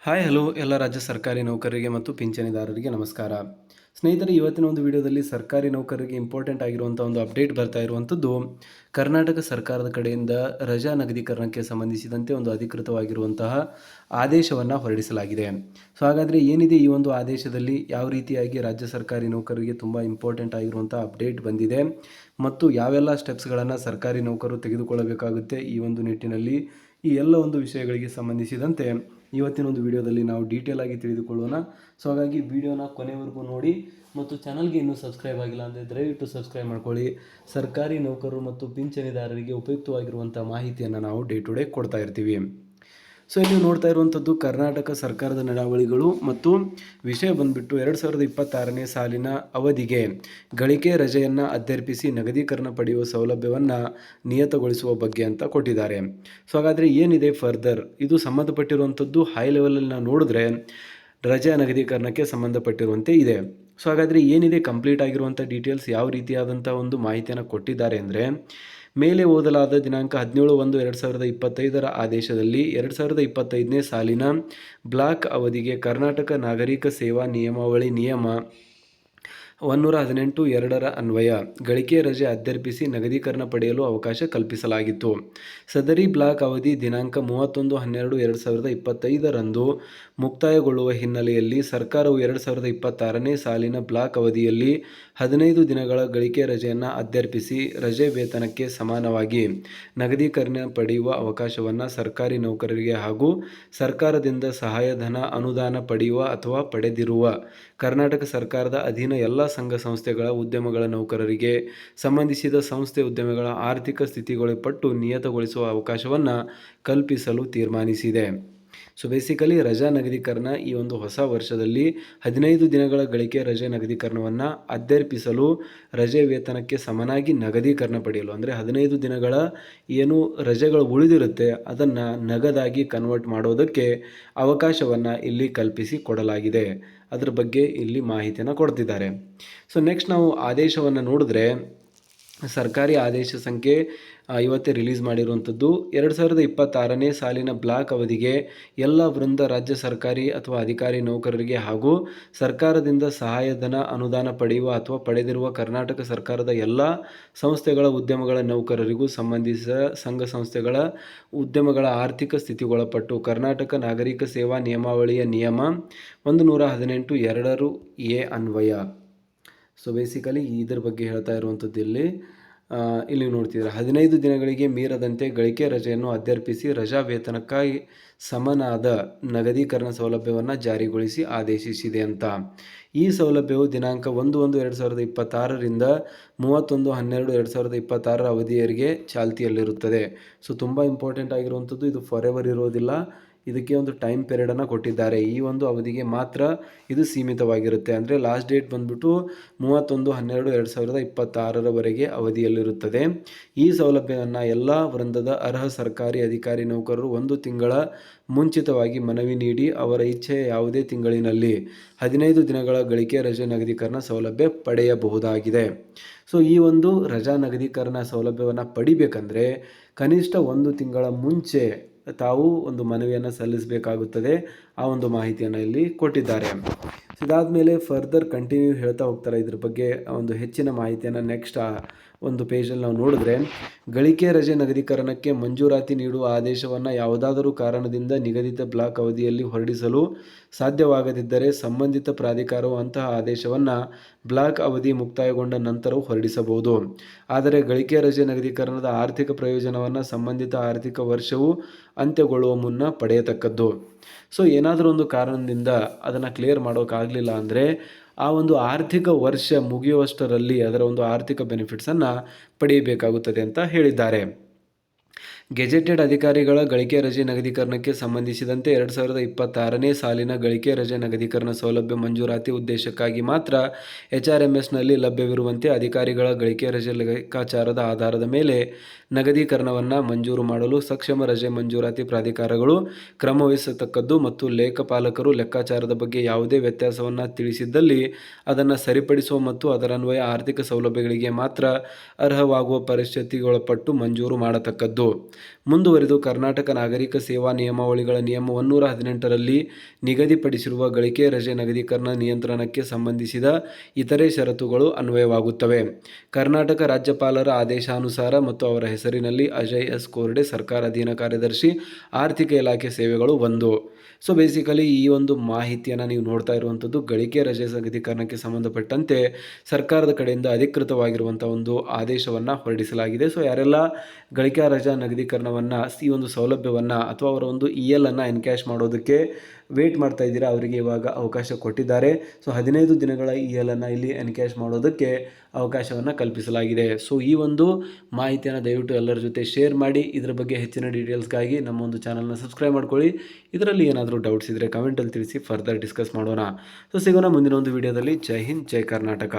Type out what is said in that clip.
Hi hello ಎಲ್ಲ ರಾಜ್ಯ ಸರ್ಕಾರಿ ನೌಕರರಿಗೆ ಮತ್ತು ಪಿಂಚಣಿದಾರರಿಗೆ ನಮಸ್ಕಾರ. ಸ್ನೇಹಿತರೆ, ಇವತ್ತಿನ ಒಂದು ವಿಡಿಯೋದಲ್ಲಿ ಸರ್ಕಾರಿ ನೌಕರರಿಗೆ ಇಂಪಾರ್ಟೆಂಟ್ ಆಗಿರುವಂಥ ಒಂದು ಅಪ್ಡೇಟ್ ಬರ್ತಾ ಇರುವಂಥದ್ದು, ಕರ್ನಾಟಕ ಸರ್ಕಾರದ ಕಡೆಯಿಂದ ರಜಾ ನಿಗದೀಕರಣಕ್ಕೆ ಸಂಬಂಧಿಸಿದಂತೆ ಒಂದು ಅಧಿಕೃತವಾಗಿರುವಂತಹ ಆದೇಶವನ್ನು ಹೊರಡಿಸಲಾಗಿದೆ. ಸೊ ಹಾಗಾದರೆ ಏನಿದೆ ಈ ಒಂದು ಆದೇಶದಲ್ಲಿ, ಯಾವ ರೀತಿಯಾಗಿ ರಾಜ್ಯ ಸರ್ಕಾರಿ ನೌಕರರಿಗೆ ತುಂಬ ಇಂಪಾರ್ಟೆಂಟ್ ಆಗಿರುವಂಥ ಅಪ್ಡೇಟ್ ಬಂದಿದೆ ಮತ್ತು ಯಾವೆಲ್ಲ ಸ್ಟೆಪ್ಸ್ಗಳನ್ನು ಸರ್ಕಾರಿ ನೌಕರರು ತೆಗೆದುಕೊಳ್ಳಬೇಕಾಗುತ್ತೆ ಈ ಒಂದು ನಿಟ್ಟಿನಲ್ಲಿ, ಈ ಎಲ್ಲ ಒಂದು ವಿಷಯಗಳಿಗೆ ಸಂಬಂಧಿಸಿದಂತೆ ಇವತ್ತಿನ ಒಂದು ವಿಡಿಯೋದಲ್ಲಿ ನಾವು ಡೀಟೇಲ್ ಆಗಿ ತಿಳಿದುಕೊಳ್ಳೋಣ. ಸೊ ಹಾಗಾಗಿ ವಿಡಿಯೋನ ಕೊನೆವರೆಗೂ ನೋಡಿ ಮತ್ತು ಚಾನಲ್ಗೆ ಇನ್ನೂ ಸಬ್ಸ್ಕ್ರೈಬ್ ಆಗಿಲ್ಲ ಅಂದರೆ ದಯವಿಟ್ಟು ಸಬ್ಸ್ಕ್ರೈಬ್ ಮಾಡ್ಕೊಳ್ಳಿ. ಸರ್ಕಾರಿ ನೌಕರರು ಮತ್ತು ಪಿಂಚಣಿದಾರರಿಗೆ ಉಪಯುಕ್ತವಾಗಿರುವಂಥ ಮಾಹಿತಿಯನ್ನು ನಾವು ಡೇ ಟು ಡೇ ಕೊಡ್ತಾ ಇರ್ತೀವಿ. ಸೊ ಇಲ್ಲಿ ನೋಡ್ತಾ ಇರುವಂಥದ್ದು ಕರ್ನಾಟಕ ಸರ್ಕಾರದ ನಡಾವಳಿಗಳು ಮತ್ತು ವಿಷಯ ಬಂದುಬಿಟ್ಟು 2026ನೇ ಸಾಲಿನ ಅವಧಿಗೆ ಗಳಿಕೆ ರಜೆಯನ್ನು ಅಧ್ಯರ್ಪಿಸಿ ನಗದೀಕರಣ ಪಡೆಯುವ ಸೌಲಭ್ಯವನ್ನು ನಿಯತಗೊಳಿಸುವ ಬಗ್ಗೆ ಅಂತ ಕೊಟ್ಟಿದ್ದಾರೆ. ಸೊ ಹಾಗಾದರೆ ಏನಿದೆ ಫರ್ದರ್, ಇದು ಸಂಬಂಧಪಟ್ಟಿರುವಂಥದ್ದು ಹೈ ಲೆವೆಲಲ್ಲಿ ನಾವು ನೋಡಿದ್ರೆ ರಜೆ ನಗದೀಕರಣಕ್ಕೆ ಸಂಬಂಧಪಟ್ಟಿರುವಂತೆ ಇದೆ. ಸೊ ಹಾಗಾದರೆ ಏನಿದೆ ಕಂಪ್ಲೀಟ್ ಆಗಿರುವಂಥ ಡೀಟೇಲ್ಸ್, ಯಾವ ರೀತಿಯಾದಂಥ ಒಂದು ಮಾಹಿತಿಯನ್ನು ಕೊಟ್ಟಿದ್ದಾರೆ ಅಂದರೆ, ಮೇಲೆ ಓದಲಾದ ದಿನಾಂಕ 17/1/2025 ಆದೇಶದಲ್ಲಿ 2025ನೇ ಸಾಲಿನ ಬ್ಲಾಕ್ ಅವಧಿಗೆ ಕರ್ನಾಟಕ ನಾಗರಿಕ ಸೇವಾ ನಿಯಮಾವಳಿ ನಿಯಮ 118(2) ಅನ್ವಯ ಗಳಿಕೆ ರಜೆ ಅಧ್ಯರ್ಪಿಸಿ ನಗದೀಕರಣ ಪಡೆಯಲು ಅವಕಾಶ ಕಲ್ಪಿಸಲಾಗಿತ್ತು. ಸದರಿ ಬ್ಲಾಕ್ ಅವಧಿ ದಿನಾಂಕ 31/12/2025 ಮುಕ್ತಾಯಗೊಳ್ಳುವ ಹಿನ್ನೆಲೆಯಲ್ಲಿ ಸರ್ಕಾರವು 2026ನೇ ಸಾಲಿನ ಬ್ಲಾಕ್ ಅವಧಿಯಲ್ಲಿ 15 ದಿನಗಳ ಗಳಿಕೆ ರಜೆಯನ್ನು ಅಧ್ಯರ್ಪಿಸಿ ರಜೆ ವೇತನಕ್ಕೆ ಸಮಾನವಾಗಿ ನಗದೀಕರಣ ಪಡೆಯುವ ಅವಕಾಶವನ್ನು ಸರ್ಕಾರಿ ನೌಕರರಿಗೆ ಹಾಗೂ ಸರ್ಕಾರದಿಂದ ಸಹಾಯಧನ ಅನುದಾನ ಪಡೆಯುವ ಅಥವಾ ಪಡೆದಿರುವ ಕರ್ನಾಟಕ ಸರ್ಕಾರದ ಅಧೀನ ಎಲ್ಲ ಸಂಘ ಸಂಸ್ಥೆಗಳ ಉದ್ಯಮಗಳ ನೌಕರರಿಗೆ ಸಂಬಂಧಿಸಿದ ಸಂಸ್ಥೆ ಉದ್ಯಮಗಳ ಆರ್ಥಿಕ ಸ್ಥಿತಿಗೊಳಪಟ್ಟು ನಿಯತಗೊಳಿಸುವ ಅವಕಾಶವನ್ನು ಕಲ್ಪಿಸಲು ತೀರ್ಮಾನಿಸಿದೆ. ಸೊ ಬೇಸಿಕಲಿ ರಜಾ ನಗದೀಕರಣ ಈ ಒಂದು ಹೊಸ ವರ್ಷದಲ್ಲಿ 15 ದಿನಗಳ ಗಳಿಕೆ ರಜೆ ನಗದೀಕರಣವನ್ನು ಅಧ್ಯರ್ಪಿಸಲು ರಜೆ ವೇತನಕ್ಕೆ ಸಮನಾಗಿ ನಗದೀಕರಣ ಪಡೆಯಲು, ಅಂದರೆ 15 ದಿನಗಳ ಏನು ರಜೆಗಳು ಉಳಿದಿರುತ್ತೆ ಅದನ್ನು ನಗದಾಗಿ ಕನ್ವರ್ಟ್ ಮಾಡೋದಕ್ಕೆ ಅವಕಾಶವನ್ನು ಇಲ್ಲಿ ಕಲ್ಪಿಸಿ ಕೊಡಲಾಗಿದೆ. ಅದರ ಬಗ್ಗೆ ಇಲ್ಲಿ ಮಾಹಿತಿಯನ್ನು ಕೊಡ್ತಿದ್ದಾರೆ. ಸೊ ನೆಕ್ಸ್ಟ್ ನಾವು ಆದೇಶವನ್ನು ನೋಡಿದ್ರೆ, ಸರ್ಕಾರಿ ಆದೇಶ ಸಂಖ್ಯೆ ಇವತ್ತೇ ರಿಲೀಸ್ ಮಾಡಿರುವಂಥದ್ದು. 2026ನೇ ಸಾಲಿನ ಬ್ಲಾಕ್ ಅವಧಿಗೆ ಎಲ್ಲ ವೃಂದ ರಾಜ್ಯ ಸರ್ಕಾರಿ ಅಥವಾ ಅಧಿಕಾರಿ ನೌಕರರಿಗೆ ಹಾಗೂ ಸರ್ಕಾರದಿಂದ ಸಹಾಯಧನ ಅನುದಾನ ಪಡೆಯುವ ಅಥವಾ ಪಡೆದಿರುವ ಕರ್ನಾಟಕ ಸರ್ಕಾರದ ಎಲ್ಲ ಸಂಸ್ಥೆಗಳ ಉದ್ಯಮಗಳ ನೌಕರರಿಗೂ ಸಂಬಂಧಿಸಿದ ಸಂಘ ಸಂಸ್ಥೆಗಳ ಉದ್ಯಮಗಳ ಆರ್ಥಿಕ ಸ್ಥಿತಿಗೊಳಪಟ್ಟು ಕರ್ನಾಟಕ ನಾಗರಿಕ ಸೇವಾ ನಿಯಮಾವಳಿಯ ನಿಯಮ 118(2) ಅನ್ವಯ. ಸೊ ಬೇಸಿಕಲಿ ಇದರ ಬಗ್ಗೆ ಹೇಳ್ತಾ ಇರುವಂಥದ್ದು ಇಲ್ಲಿ ನೋಡ್ತಿದ್ರೆ 15 ದಿನಗಳಿಗೆ ಮೀರದಂತೆ ಗಳಿಕೆ ರಜೆಯನ್ನು ಅಧ್ಯರ್ಪಿಸಿ ರಜಾ ವೇತನಕ್ಕಾಗಿ ಸಮನಾದ ನಗದೀಕರಣ ಸೌಲಭ್ಯವನ್ನು ಜಾರಿಗೊಳಿಸಿ ಆದೇಶಿಸಿದೆ ಅಂತ. ಈ ಸೌಲಭ್ಯವು ದಿನಾಂಕ 1/1/2026ರಿಂದ 31/12/2026 ಅವಧಿಯವರೆಗೆ ಚಾಲ್ತಿಯಲ್ಲಿರುತ್ತದೆ. ಸೊ ತುಂಬ ಇಂಪಾರ್ಟೆಂಟ್ ಆಗಿರುವಂಥದ್ದು, ಇದು ಫಾರ್ ಎವರ್ ಇರೋದಿಲ್ಲ. ಇದಕ್ಕೆ ಒಂದು ಟೈಮ್ ಪೀರಿಯಡನ್ನು ಕೊಟ್ಟಿದ್ದಾರೆ. ಈ ಒಂದು ಅವಧಿಗೆ ಮಾತ್ರ ಇದು ಸೀಮಿತವಾಗಿರುತ್ತೆ. ಅಂದರೆ ಲಾಸ್ಟ್ ಡೇಟ್ ಬಂದ್ಬಿಟ್ಟು 31/12/2026 ಅವಧಿಯಲ್ಲಿರುತ್ತದೆ. ಈ ಸೌಲಭ್ಯವನ್ನು ಎಲ್ಲ ವೃಂದದ ಅರ್ಹ ಸರ್ಕಾರಿ ಅಧಿಕಾರಿ ನೌಕರರು 1 ತಿಂಗಳ ಮುಂಚಿತವಾಗಿ ಮನವಿ ನೀಡಿ ಅವರ ಇಚ್ಛೆಯ ಯಾವುದೇ ತಿಂಗಳಿನಲ್ಲಿ 15 ದಿನಗಳ ಗಳಿಕೆ ರಜೆ ನಗದೀಕರಣ ಸೌಲಭ್ಯ ಪಡೆಯಬಹುದಾಗಿದೆ. ಸೊ ಈ ಒಂದು ರಜಾ ನಗದೀಕರಣ ಸೌಲಭ್ಯವನ್ನು ಪಡಿಬೇಕಂದ್ರೆ ಕನಿಷ್ಠ 1 ತಿಂಗಳ ಮುಂಚೆ ತಾವು ಒಂದು ಮನವಿಯನ್ನು ಸಲ್ಲಿಸಬೇಕಾಗುತ್ತದೆ. ಆ ಒಂದು ಮಾಹಿತಿಯನ್ನು ಇಲ್ಲಿ ಕೊಟ್ಟಿದ್ದಾರೆ. ಇದಾದ ಮೇಲೆ ಫರ್ದರ್ ಕಂಟಿನ್ಯೂ ಹೇಳ್ತಾ ಹೋಗ್ತಾರೆ. ಇದ್ರ ಬಗ್ಗೆ ಒಂದು ಹೆಚ್ಚಿನ ಮಾಹಿತಿಯನ್ನು ನೆಕ್ಸ್ಟ್ ಒಂದು ಪೇಜಲ್ಲಿ ನಾವು ನೋಡಿದ್ರೆ, ಗಳಿಕೆ ರಜೆ ನಗದೀಕರಣಕ್ಕೆ ಮಂಜೂರಾತಿ ನೀಡುವ ಆದೇಶವನ್ನು ಯಾವುದಾದರೂ ಕಾರಣದಿಂದ ನಿಗದಿತ ಬ್ಲಾಕ್ ಅವಧಿಯಲ್ಲಿ ಹೊರಡಿಸಲು ಸಾಧ್ಯವಾಗದಿದ್ದರೆ ಸಂಬಂಧಿತ ಪ್ರಾಧಿಕಾರವು ಅಂತಹ ಆದೇಶವನ್ನು ಬ್ಲಾಕ್ ಅವಧಿ ಮುಕ್ತಾಯಗೊಂಡ ನಂತರವೂ ಹೊರಡಿಸಬಹುದು. ಆದರೆ ಗಳಿಕೆ ರಜೆ ನಗದೀಕರಣದ ಆರ್ಥಿಕ ಪ್ರಯೋಜನವನ್ನು ಸಂಬಂಧಿತ ಆರ್ಥಿಕ ವರ್ಷವು ಅಂತ್ಯಗೊಳ್ಳುವ ಮುನ್ನ ಪಡೆಯತಕ್ಕದ್ದು. ಸೊ ಏನಾದರೂ ಒಂದು ಕಾರಣದಿಂದ ಅದನ್ನು ಕ್ಲಿಯರ್ ಮಾಡೋಕ್ಕಾಗಲಿಲ್ಲ ಅಂದರೆ ಆ ಒಂದು ಆರ್ಥಿಕ ವರ್ಷ ಮುಗಿಯುವಷ್ಟರಲ್ಲಿ ಅದರ ಒಂದು ಆರ್ಥಿಕ ಬೆನಿಫಿಟ್ಸನ್ನು ಪಡೆಯಬೇಕಾಗುತ್ತದೆ ಅಂತ ಹೇಳಿದ್ದಾರೆ. ಗೆಜೆಟೆಡ್ ಅಧಿಕಾರಿಗಳ ಗಳಿಕೆ ರಜೆ ನಗದೀಕರಣಕ್ಕೆ ಸಂಬಂಧಿಸಿದಂತೆ 2026ನೇ ಸಾಲಿನ ಗಳಿಕೆ ರಜೆ ನಗದೀಕರಣ ಸೌಲಭ್ಯ ಮಂಜೂರಾತಿ ಉದ್ದೇಶಕ್ಕಾಗಿ ಮಾತ್ರ HRMSನಲ್ಲಿ ಲಭ್ಯವಿರುವಂತೆ ಅಧಿಕಾರಿಗಳ ಗಳಿಕೆ ರಜೆ ಲೆಕ್ಕಾಚಾರದ ಆಧಾರದ ಮೇಲೆ ನಗದೀಕರಣವನ್ನು ಮಂಜೂರು ಮಾಡಲು ಸಕ್ಷಮ ರಜೆ ಮಂಜೂರಾತಿ ಪ್ರಾಧಿಕಾರಗಳು ಕ್ರಮವಹಿಸತಕ್ಕದ್ದು ಮತ್ತು ಲೇಖಪಾಲಕರು ಲೆಕ್ಕಾಚಾರದ ಬಗ್ಗೆ ಯಾವುದೇ ವ್ಯತ್ಯಾಸವನ್ನು ತಿಳಿಸಿದ್ದಲ್ಲಿ ಅದನ್ನು ಸರಿಪಡಿಸುವ ಮತ್ತು ಅದರನ್ವಯ ಆರ್ಥಿಕ ಸೌಲಭ್ಯಗಳಿಗೆ ಮಾತ್ರ ಅರ್ಹವಾಗುವ ಪರಿಸ್ಥಿತಿಗೊಳಪಟ್ಟು ಮಂಜೂರು ಮಾಡತಕ್ಕದ್ದು. ಮುಂದುವರಿದು ಕರ್ನಾಟಕ ನಾಗರಿಕ ಸೇವಾ ನಿಯಮಾವಳಿಗಳ ನಿಯಮ 118ರಲ್ಲಿ ನಿಗದಿಪಡಿಸಿರುವ ಗಳಿಕೆ ರಜೆ ನಗದೀಕರಣ ನಿಯಂತ್ರಣಕ್ಕೆ ಸಂಬಂಧಿಸಿದ ಇತರೆ ಷರತ್ತುಗಳು ಅನ್ವಯವಾಗುತ್ತವೆ. ಕರ್ನಾಟಕ ರಾಜ್ಯಪಾಲರ ಆದೇಶಾನುಸಾರ ಮತ್ತು ಅವರ ಹೆಸರಿನಲ್ಲಿ ಅಜಯ್ ಎಸ್ ಕೋರ್ಡೆ, ಸರ್ಕಾರ ಅಧೀನ ಕಾರ್ಯದರ್ಶಿ, ಆರ್ಥಿಕ ಇಲಾಖೆ ಸೇವೆಗಳು 1. ಸೊ ಬೇಸಿಕಲಿ ಈ ಒಂದು ಮಾಹಿತಿಯನ್ನು ನೀವು ನೋಡ್ತಾ ಇರುವಂಥದ್ದು ಗಳಿಕೆ ರಜೆ ನಗದೀಕರಣಕ್ಕೆ ಸಂಬಂಧಪಟ್ಟಂತೆ ಸರ್ಕಾರದ ಕಡೆಯಿಂದ ಅಧಿಕೃತವಾಗಿರುವಂಥ ಒಂದು ಆದೇಶವನ್ನು ಹೊರಡಿಸಲಾಗಿದೆ. ಸೊ ಯಾರೆಲ್ಲ ಗಳಿಕೆ ರಜಾ ನಗದೀಕರಣವನ್ನು ಈ ಒಂದು ಸೌಲಭ್ಯವನ್ನು ಅಥವಾ ಅವರ ಒಂದು EL ಅನ್ನು ಎನ್ಕ್ಯಾಶ್ ಮಾಡೋದಕ್ಕೆ ವೇಟ್ ಮಾಡ್ತಾ ಇದ್ದೀರಾ, ಅವರಿಗೆ ಇವಾಗ ಅವಕಾಶ ಕೊಟ್ಟಿದ್ದಾರೆ. ಸೊ 15 ದಿನಗಳ EL ಅನ್ನು ಇಲ್ಲಿ ಎನ್ಕ್ಯಾಶ್ ಮಾಡೋದಕ್ಕೆ ಅವಕಾಶವನ್ನು ಕಲ್ಪಿಸಲಾಗಿದೆ. ಸೊ ಈ ಒಂದು ಮಾಹಿತಿಯನ್ನು ದಯವಿಟ್ಟು ಎಲ್ಲರ ಜೊತೆ ಶೇರ್ ಮಾಡಿ. ಇದರ ಬಗ್ಗೆ ಹೆಚ್ಚಿನ ಡೀಟೇಲ್ಸ್ಗಾಗಿ ನಮ್ಮ ಒಂದು ಚಾನಲ್ನ ಸಬ್ಸ್ಕ್ರೈಬ್ ಮಾಡ್ಕೊಳ್ಳಿ. ಇದರಲ್ಲಿ ಏನಾದರೂ ಡೌಟ್ಸ್ ಇದ್ದರೆ ಕಮೆಂಟಲ್ಲಿ ತಿಳಿಸಿ, ಫರ್ದರ್ ಡಿಸ್ಕಸ್ ಮಾಡೋಣ. ಸೊ ಸಿಗೋಣ ಮುಂದಿನ ಒಂದು ವಿಡಿಯೋದಲ್ಲಿ. ಜೈ ಹಿಂದ್, ಜೈ ಕರ್ನಾಟಕ.